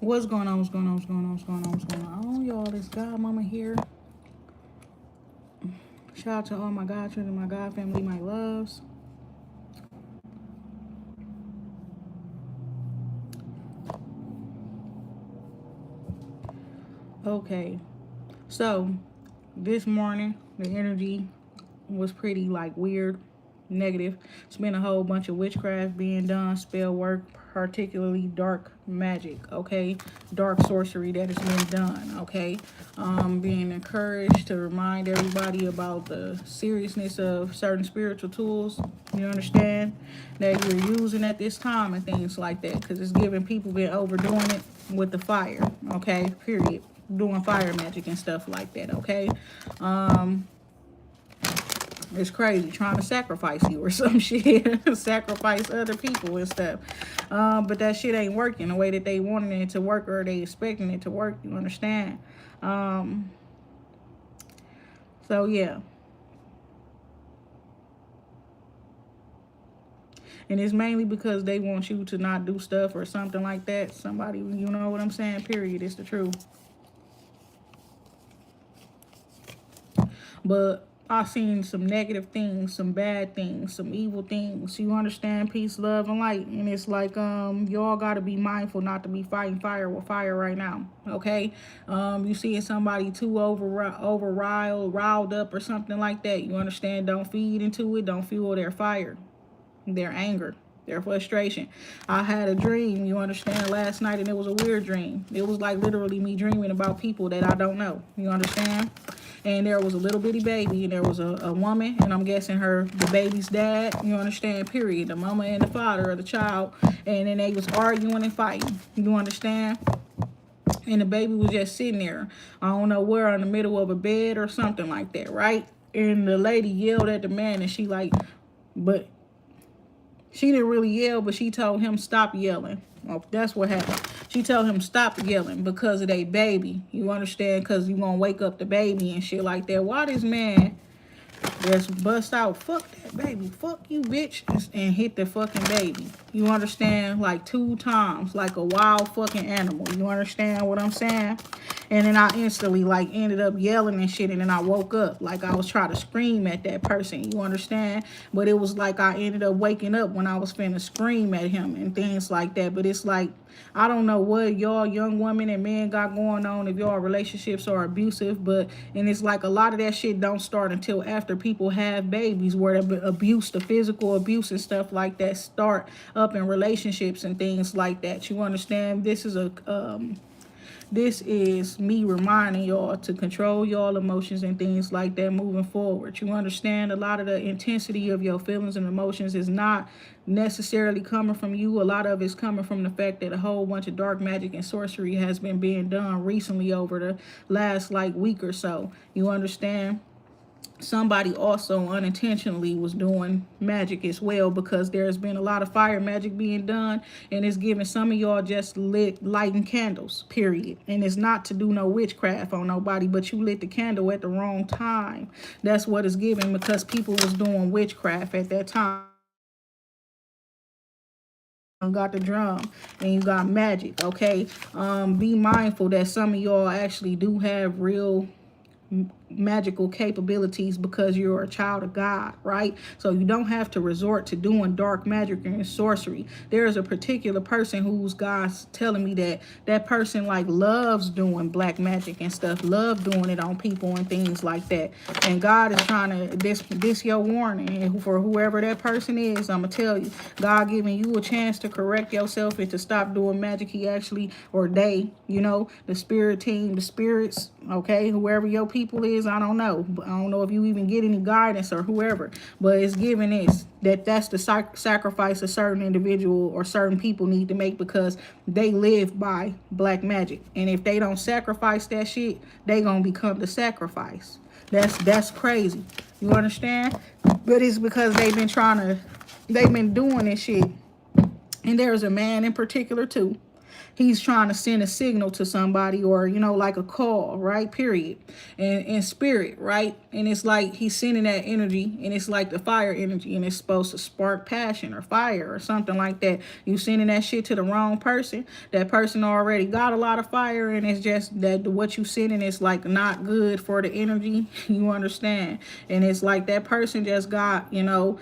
What's going on? What's going on? What's going on? What's going on? What's going on? Y'all, it's Godmama here. Shout out to all my God children, my God family, my loves. Okay, so this morning the energy was pretty like weird, negative. It's been a whole bunch of witchcraft being done, spell work, particularly dark magic, okay, dark sorcery that has been done, okay. Being encouraged to remind everybody about the seriousness of certain spiritual tools, you understand, that you're using at this time and things like that, because it's giving people been overdoing it with the fire, okay, period, doing fire magic and stuff like that, okay. It's crazy trying to sacrifice you or some shit. Sacrifice other people and stuff. But that shit ain't working the way that they wanted it to work or they expecting it to work. You understand? So, yeah. And it's mainly because they want you to not do stuff or something like that. Somebody, you know what I'm saying? Period. It's the truth. But I've seen some negative things, some bad things, some evil things. You understand? Peace, love, and light. And it's like, y'all got to be mindful not to be fighting fire with fire right now. Okay? You seeing somebody too riled up or something like that. You understand? Don't feed into it. Don't fuel their fire, their anger, their frustration. I had a dream, you understand, last night, and it was a weird dream. It was like literally me dreaming about people that I don't know. You understand? And there was a little bitty baby, and there was a woman, and I'm guessing the baby's dad, you understand, period, the mama and the father of the child, and then they was arguing and fighting, you understand? And the baby was just sitting there, I don't know where, in the middle of a bed or something like that, right? And the lady yelled at the man, and she like, but she didn't really yell, but she told him stop yelling. Well, that's what happened. She told him stop yelling because of their baby. You understand? Because you going to wake up the baby and shit like that. Why this man just bust out, fuck that baby, fuck you, bitch, and hit the fucking baby. You understand? Like 2 times, like a wild fucking animal. You understand what I'm saying? And then I instantly like ended up yelling and shit, and then I woke up like I was trying to scream at that person. You understand? But it was like I ended up waking up when I was finna scream at him and things like that. But it's like, I don't know what y'all young women and men got going on, if y'all relationships are abusive, and it's like a lot of that shit don't start until after people have babies, where the abuse, the physical abuse and stuff like that start up in relationships and things like that. You understand? This is me reminding y'all to control y'all emotions and things like that moving forward. You understand? A lot of the intensity of your feelings and emotions is not necessarily coming from you. A lot of it's coming from the fact that a whole bunch of dark magic and sorcery has been being done recently over the last like week or so. You understand? Somebody also unintentionally was doing magic as well, because there's been a lot of fire magic being done, and it's giving some of y'all just lighting candles, period. And it's not to do no witchcraft on nobody, but you lit the candle at the wrong time. That's what it's giving, because people was doing witchcraft at that time. Got the drum and you got magic, okay? Be mindful that some of y'all actually do have real magical capabilities because you're a child of God, right? So you don't have to resort to doing dark magic and sorcery. There is a particular person who's God's telling me that person like loves doing black magic and stuff, love doing it on people and things like that. And God is trying to, this your warning, and for whoever that person is, I'm gonna tell you, God giving you a chance to correct yourself and to stop doing magic. He actually, or they, you know, the spirit team, the spirits, okay, whoever your people is, I don't know. I don't know if you even get any guidance or whoever, but it's giving this, that's the sacrifice a certain individual or certain people need to make, because they live by black magic. And if they don't sacrifice that shit, they gonna become the sacrifice. That's crazy. You understand? But it's because they've been doing this shit. And there's a man in particular too he's trying to send a signal to somebody, or, you know, like a call, right? Period. And in spirit, right? And it's like he's sending that energy, and it's like the fire energy, and it's supposed to spark passion or fire or something like that. You sending that shit to the wrong person. That person already got a lot of fire, and it's just that what you sending is like not good for the energy. You understand? And it's like that person just got, you know,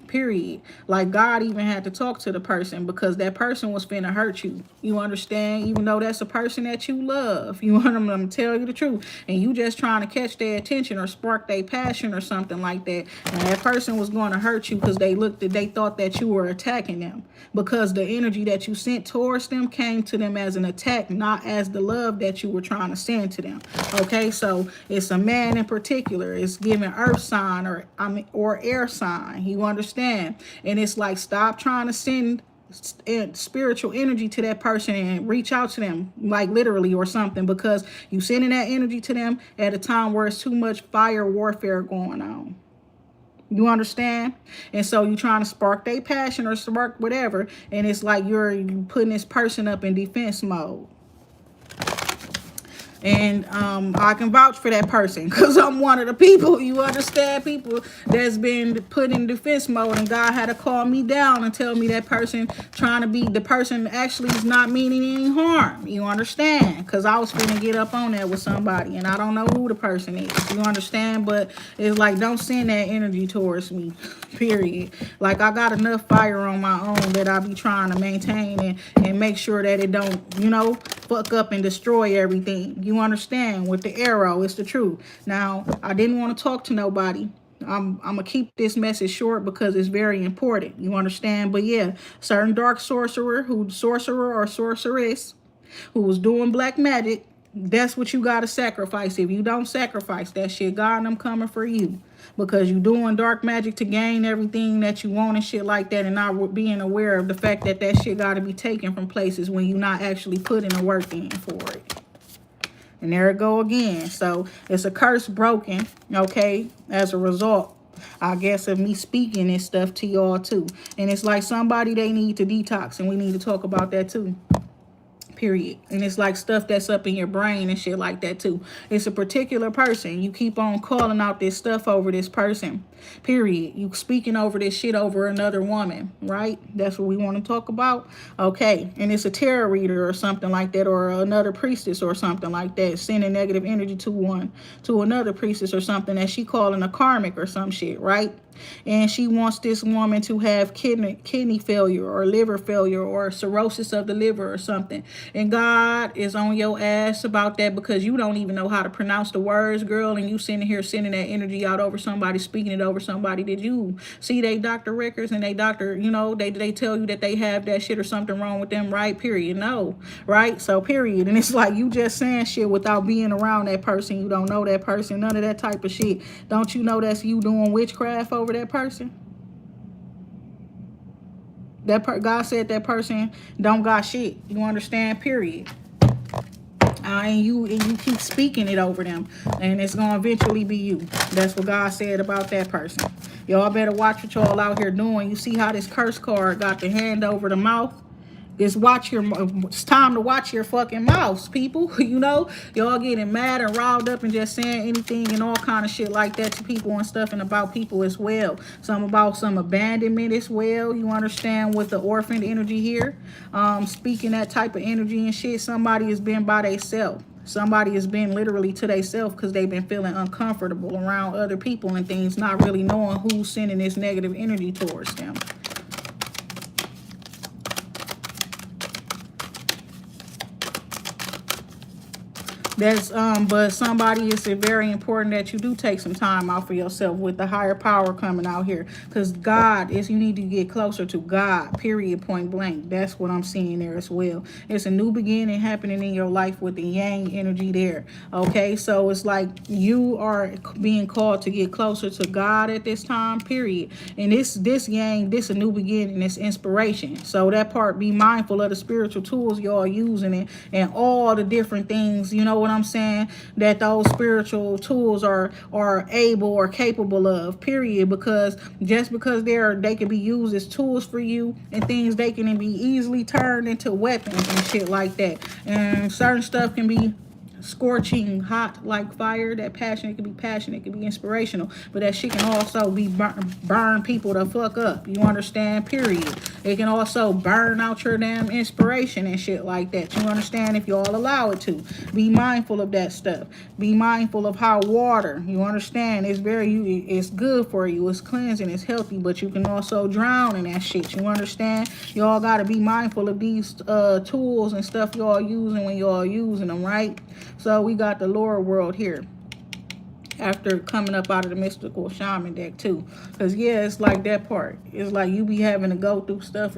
period. Like God even had to talk to the person, because that person was finna hurt you. You understand? Even though that's a person that you love. You want them to tell you the truth, and you just trying to catch their attention or spark their passion or something like that. And that person was going to hurt you because they thought that you were attacking them, because the energy that you sent towards them came to them as an attack, not as the love that you were trying to send to them. Okay, so it's a man in particular. It's giving earth sign or air sign. You understand? And it's like, stop trying to send spiritual energy to that person and reach out to them, like literally or something, because you sending that energy to them at a time where it's too much fire warfare going on. You understand? And so you trying to spark their passion or spark whatever, and it's like you're putting this person up in defense mode. And I can vouch for that person, because I'm one of the people, you understand, people that's been put in defense mode, and God had to call me down and tell me that person trying to be, the person actually is not meaning any harm. You understand? Because I was finna get up on that with somebody, and I don't know who the person is. You understand? But it's like, don't send that energy towards me, period. Like, I got enough fire on my own that I be trying to maintain and make sure that it don't, you know, fuck up and destroy everything. You understand? With the arrow, it's the truth. Now, I didn't want to talk to nobody. I'm gonna keep this message short because it's very important. You understand? But yeah, certain dark sorcerer or sorceress who was doing black magic, that's what you gotta sacrifice. If you don't sacrifice that shit, God and I'm coming for you. Because you doing dark magic to gain everything that you want and shit like that, and not being aware of the fact that that shit got to be taken from places when you're not actually putting the work in for it. And there it go again. So it's a curse broken, okay, as a result, I guess, of me speaking this stuff to y'all too. And it's like somebody they need to detox, and we need to talk about that too. Period. And it's like stuff that's up in your brain and shit like that too. It's a particular person. You keep on calling out this stuff over this person. Period. You speaking over this shit over another woman, right? That's what we want to talk about. Okay. And it's a tarot reader or something like that, or another priestess or something like that, sending negative energy to another priestess or something that she calling a karmic or some shit, right? And she wants this woman to have kidney failure or liver failure or cirrhosis of the liver or something. And God is on your ass about that, because you don't even know how to pronounce the words, girl. And you sitting here sending that energy out over somebody, speaking it over somebody. Did you see they doctor records and they doctor, you know, they tell you that they have that shit or something wrong with them, right? Period. No, right? So period. And it's like you just saying shit without being around that person. You don't know that person, none of that type of shit. Don't you know that's you doing witchcraft over that person? God said that person don't got shit. You understand? Period. And you keep speaking it over them, and it's gonna eventually be you. That's what God said about that person. Y'all better watch what y'all out here doing. You see how this curse card got the hand over the mouth? It's time to watch your fucking mouths, people. You know, y'all getting mad and riled up and just saying anything and all kind of shit like that to people and stuff, and about people as well. Some about some abandonment as well. You understand, with the orphaned energy here, speaking that type of energy and shit. Somebody has been by themselves. Somebody has been literally to themselves because they've been feeling uncomfortable around other people and things, not really knowing who's sending this negative energy towards them. That's but somebody, it's very important that you do take some time out for yourself with the higher power coming out here, because God is, you need to get closer to God, period, point blank. That's what I'm seeing there as well. It's a new beginning happening in your life with the yang energy there. Okay, so it's like you are being called to get closer to God at this time, period. And this yang, this a new beginning, this inspiration. So that part, be mindful of the spiritual tools y'all using, and all the different things, you know what I'm saying? That those spiritual tools are able or capable of, period. Because just because they can be used as tools for you and things, they can be easily turned into weapons and shit like that. And certain stuff can be scorching hot like fire. That passion, it can be passionate, it can be inspirational, but that shit can also be burn people the fuck up. You understand? Period. It can also burn out your damn inspiration and shit like that. You understand? If you all allow it to. Be mindful of that stuff. Be mindful of how water, you understand, it's good for you, it's cleansing, it's healthy, but you can also drown in that shit. You understand? Y'all gotta be mindful of these tools and stuff y'all using when y'all using them, right? So we got the lower world here after coming up out of the mystical shaman deck too. Because yeah, it's like that part. It's like you be having to go through stuff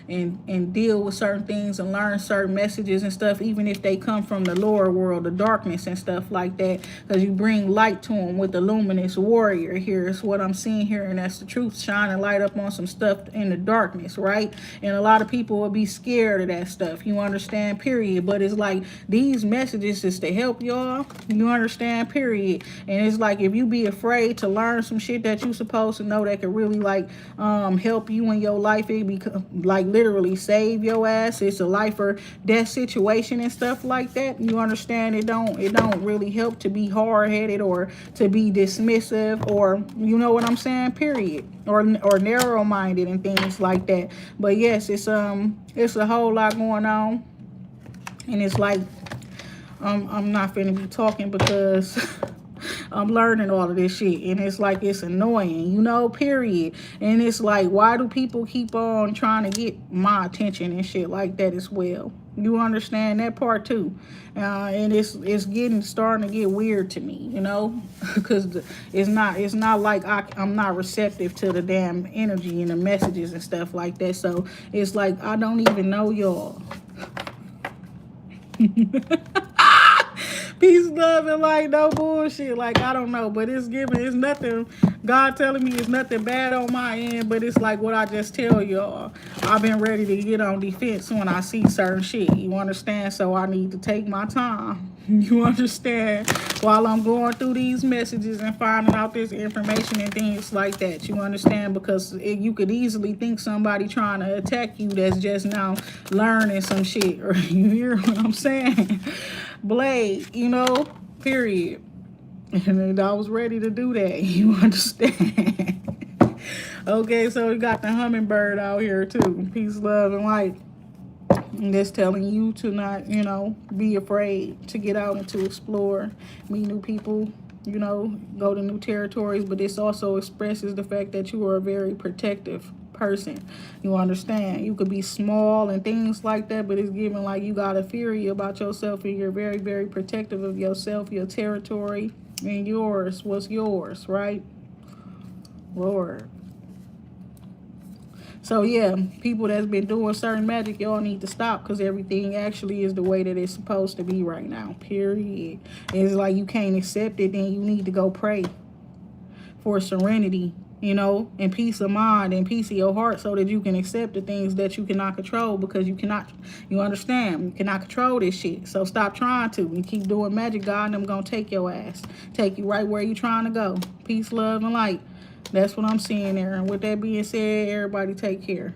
and deal with certain things and learn certain messages and stuff, even if they come from the lower world, the darkness and stuff like that. Because you bring light to them with the luminous warrior here. Is what I'm seeing here, and that's the truth, shining light up on some stuff in the darkness, right? And a lot of people will be scared of that stuff. You understand? Period. But it's like these messages is to help y'all. You understand? Period. And it's like if you be afraid to learn some shit that you supposed to know that could really like help you in your life, it be like literally save your ass. It's a life or death situation and stuff like that. You understand? It don't really help to be hard-headed or to be dismissive, or you know what I'm saying, period, or narrow-minded and things like that. But yes, it's a whole lot going on, and it's like I'm not finna be talking because I'm learning all of this shit, and it's like it's annoying, you know, period. And it's like, why do people keep on trying to get my attention and shit like that as well? You understand that part too? And it's starting to get weird to me, you know, because it's not like I'm not receptive to the damn energy and the messages and stuff like that. So it's like I don't even know y'all. Peace, love, and like no bullshit. Like, I don't know, but it's nothing. God telling me it's nothing bad on my end, but it's like what I just tell y'all. I've been ready to get on defense when I see certain shit. You understand? So I need to take my time. You understand? While I'm going through these messages and finding out this information and things like that. You understand? Because you could easily think somebody trying to attack you that's just now learning some shit. Or you hear what I'm saying? Blade, you know, period. And I was ready to do that. You understand? Okay, so we got the hummingbird out here too. Peace, love, and light. And that's telling you to not, you know, be afraid to get out and to explore, meet new people, you know, go to new territories. But this also expresses the fact that you are a very protective person. You understand? You could be small and things like that, but it's given like you got a theory about yourself, and you're very, very protective of yourself, your territory, and yours. What's yours, right? Lord. So yeah, people that's been doing certain magic, y'all need to stop, because everything actually is the way that it's supposed to be right now, period. It's like you can't accept it, then you need to go pray for serenity, you know, and peace of mind and peace of your heart, so that you can accept the things that you cannot control, because you cannot, you understand, you cannot control this shit. So stop trying to. You keep doing magic, God and them gonna take your ass, take you right where you trying to go. Peace, love, and light. That's what I'm seeing there. And with that being said, everybody take care.